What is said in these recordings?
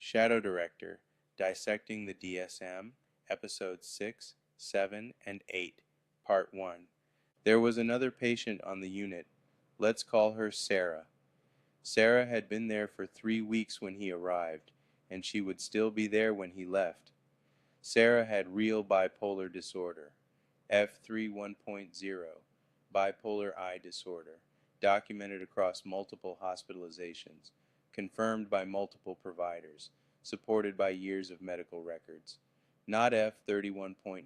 ShadowDirector, Dissecting the DSM, Episodes 6, 7, and 8, Part 1. There was another patient on the unit. Let's call her Sarah. Sarah had been there for 3 weeks when he arrived, and she would still be there when he left. Sarah had real bipolar disorder, F31.0, bipolar I disorder, documented across multiple hospitalizations, confirmed by multiple providers, supported by years of medical records. Not F31.9,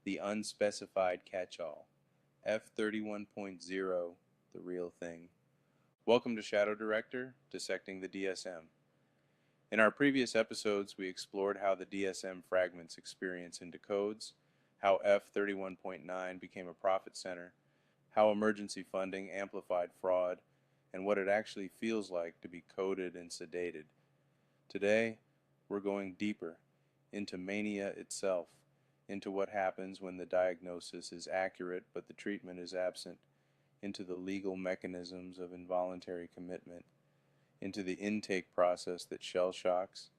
the unspecified catch-all. F31.0, the real thing. Welcome to ShadowDirector, Dissecting the DSM. In our previous episodes, we explored how the DSM fragments experience and decodes, how F31.9 became a profit center, how emergency funding amplified fraud, and what it actually feels like to be coded and sedated. Today, we're going deeper into mania itself, into what happens when the diagnosis is accurate but the treatment is absent, into the legal mechanisms of involuntary commitment, into the intake process that shell shocks,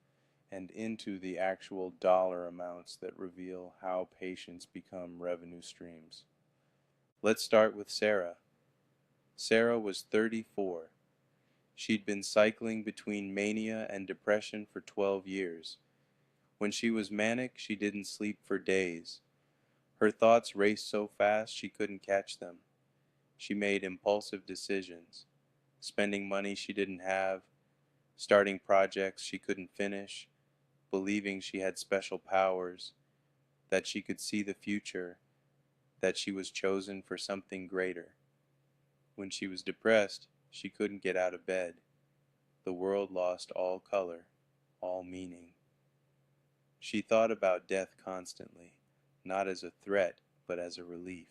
and into the actual dollar amounts that reveal how patients become revenue streams. Let's start with Sarah. Sarah was 34. She'd been cycling between mania and depression for 12 years. When she was manic, she didn't sleep for days. Her thoughts raced so fast she couldn't catch them. She made impulsive decisions, spending money she didn't have, starting projects she couldn't finish, believing she had special powers, that she could see the future, that she was chosen for something greater. When she was depressed, she couldn't get out of bed. The world lost all color, all meaning. She thought about death constantly, not as a threat, but as a relief.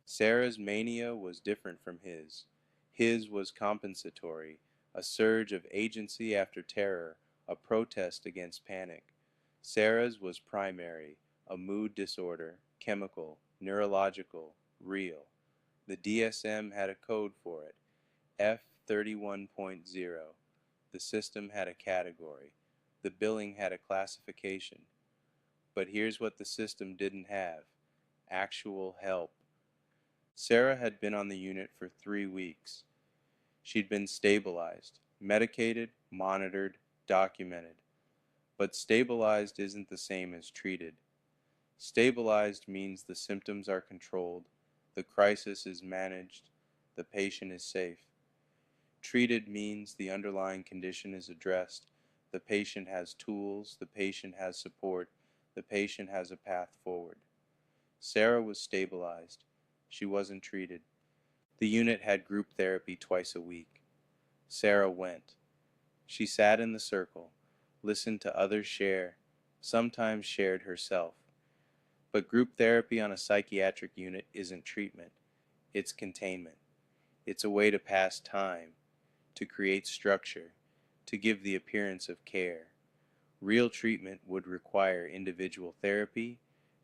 Sarah's mania was different from his. His was compensatory, a surge of agency after terror, a protest against panic. Sarah's was primary, a mood disorder, chemical, neurological, real. The DSM had a code for it, F31.0. The system had a category. The billing had a classification. But here's what the system didn't have: actual help. Sarah had been on the unit for 3 weeks. She'd been stabilized, medicated, monitored, documented. But stabilized isn't the same as treated. Stabilized means the symptoms are controlled, the crisis is managed, the patient is safe. Treated means the underlying condition is addressed, the patient has tools, the patient has support, the patient has a path forward. Sarah was stabilized. She wasn't treated. The unit had group therapy twice a week. Sarah went. She sat in the circle, listened to others share, sometimes shared herself. But group therapy on a psychiatric unit isn't treatment. It's containment. It's a way to pass time, to create structure, to give the appearance of care. Real treatment would require individual therapy,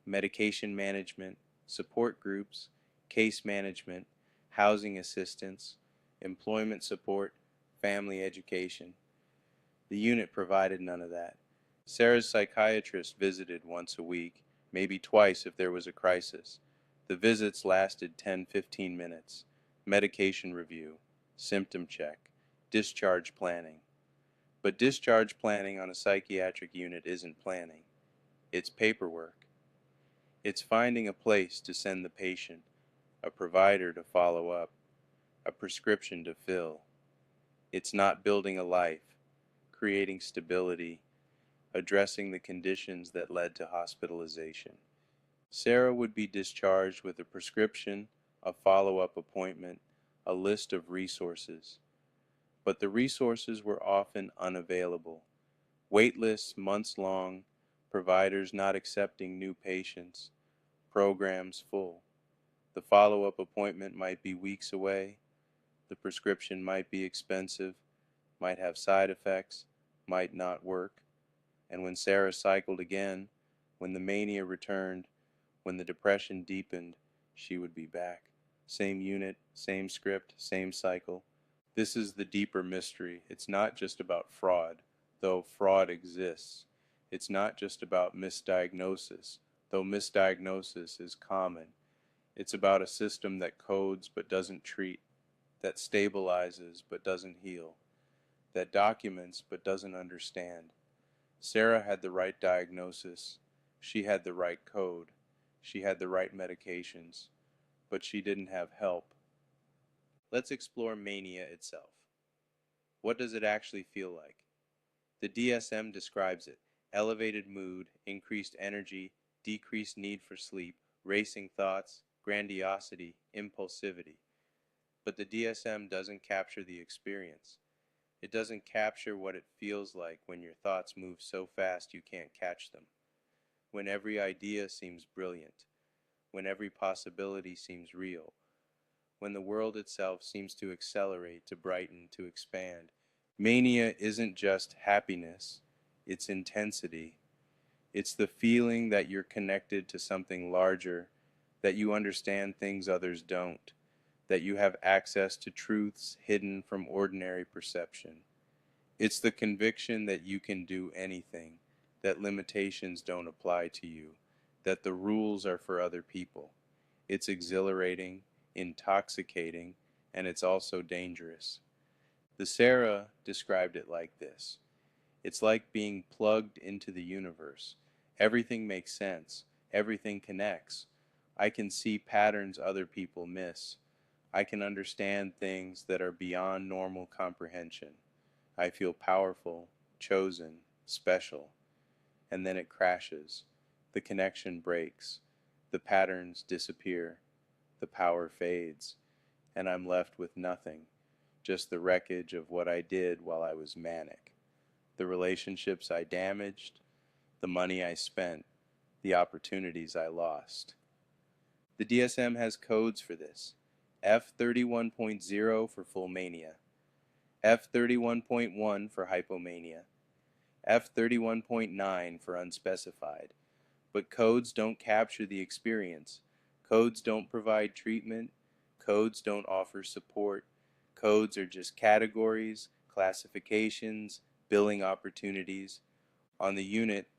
medication management, support groups, case management, housing assistance, employment support, family education. The unit provided none of that. Sarah's psychiatrist visited once a week, maybe twice if there was a crisis. The visits lasted 10-15 minutes. Medication review, symptom check, discharge planning. But discharge planning on a psychiatric unit isn't planning. It's paperwork. It's finding a place to send the patient, a provider to follow up, a prescription to fill. It's not building a life, creating stability, addressing the conditions that led to hospitalization. Sarah would be discharged with a prescription, a follow-up appointment, a list of resources. But the resources were often unavailable. Wait lists months long, providers not accepting new patients, programs full. The follow-up appointment might be weeks away. The prescription might be expensive, might have side effects, might not work. And when Sarah cycled again, when the mania returned, when the depression deepened, she would be back. Same unit, same script, same cycle. This is the deeper mystery. It's not just about fraud. though fraud exists. It's not just about misdiagnosis, though misdiagnosis is common. It's about a system that codes but doesn't treat, that stabilizes but doesn't heal, that documents but doesn't understand. Sarah had the right diagnosis, she had the right code, she had the right medications, but she didn't have help. Let's explore mania itself. What does it actually feel like? The DSM describes it: elevated mood, increased energy, decreased need for sleep, racing thoughts, grandiosity, impulsivity. But the DSM doesn't capture the experience. It doesn't capture what it feels like when your thoughts move so fast you can't catch them, when every idea seems brilliant, when every possibility seems real, when the world itself seems to accelerate, to brighten, to expand. Mania isn't just happiness, it's intensity. It's the feeling that you're connected to something larger, that you understand things others don't, that you have access to truths hidden from ordinary perception. It's the conviction that you can do anything, that limitations don't apply to you, that the rules are for other people. It's exhilarating, intoxicating, and it's also dangerous. The Sarah described it like this: it's like being plugged into the universe. Everything makes sense. Everything connects. I can see patterns other people miss. I can understand things that are beyond normal comprehension. I feel powerful, chosen, special. And then it crashes. The connection breaks. The patterns disappear. The power fades. And I'm left with nothing. Just the wreckage of what I did while I was manic. The relationships I damaged, the money I spent, the opportunities I lost. The DSM has codes for this: F31.0 for full mania, F31.1 for hypomania, F31.9 for unspecified. But codes don't capture the experience. Codes don't provide treatment. Codes don't offer support. Codes are just categories, classifications, billing opportunities. On the unit,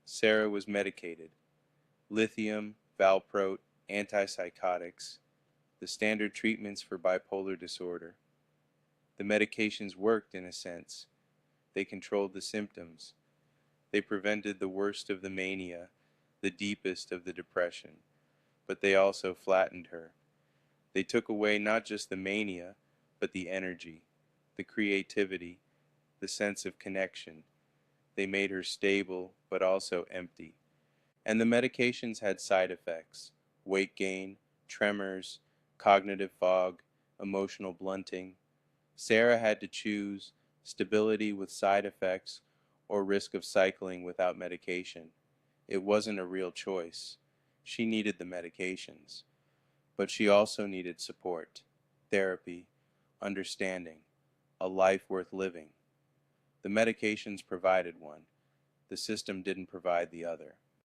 Sarah was medicated: lithium, valproate, antipsychotics, the standard treatments for bipolar disorder. The medications worked in a sense. They controlled the symptoms. They prevented the worst of the mania, the deepest of the depression. But they also flattened her. They took away not just the mania, but the energy, the creativity, the sense of connection. They made her stable, but also empty. And the medications had side effects: weight gain, tremors, cognitive fog, emotional blunting. Sarah had to choose stability with side effects or risk of cycling without medication. It wasn't a real choice. She needed the medications, but she also needed support, therapy, understanding, a life worth living. The medications provided one. The system didn't provide the other.